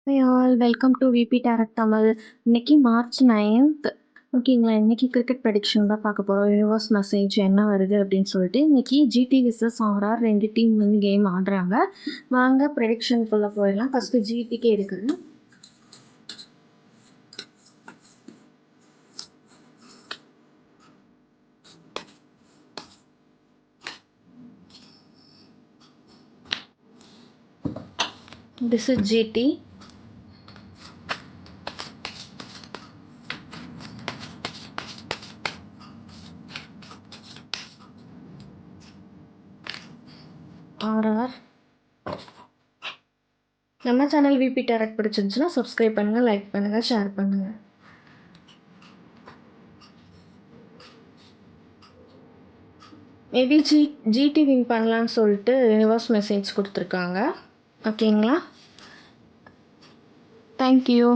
Hey all, welcome to VP Tarot Tamil. இன்னைக்கு March 9th. ஓகேங்களா, இன்னைக்கு கிரிக்கெட் ப்ரெடிக்ஷன் தான் பார்க்க போகிறோம். யூனிவர்ஸ் மெசேஜ் என்ன வருது அப்படின்னு சொல்லிட்டு இன்னைக்கு ஜிடி விசஸ் ஆர்ஆர் ரெண்டு டீம் வந்து கேம் ஆடுறாங்க. வாங்க ப்ரெடிக்ஷனுக்குள்ளே போயிடலாம். ஃபஸ்ட்டு ஜிடிக்கே இருக்குது. This is GT. ஆர்ஆர். நம்ம சேனல் விபி டேரட் பிடிச்சிருந்துச்சுன்னா சப்ஸ்கிரைப் பண்ணுங்கள், லைக் பண்ணுங்கள், ஷேர் பண்ணுங்கள். மேபி ஜிடி வின் பண்ணலான்னு சொல்லிட்டு யூனிவர்ஸ் மெசேஜ் கொடுத்துருக்காங்க. ஓகேங்களா, தேங்க்யூ.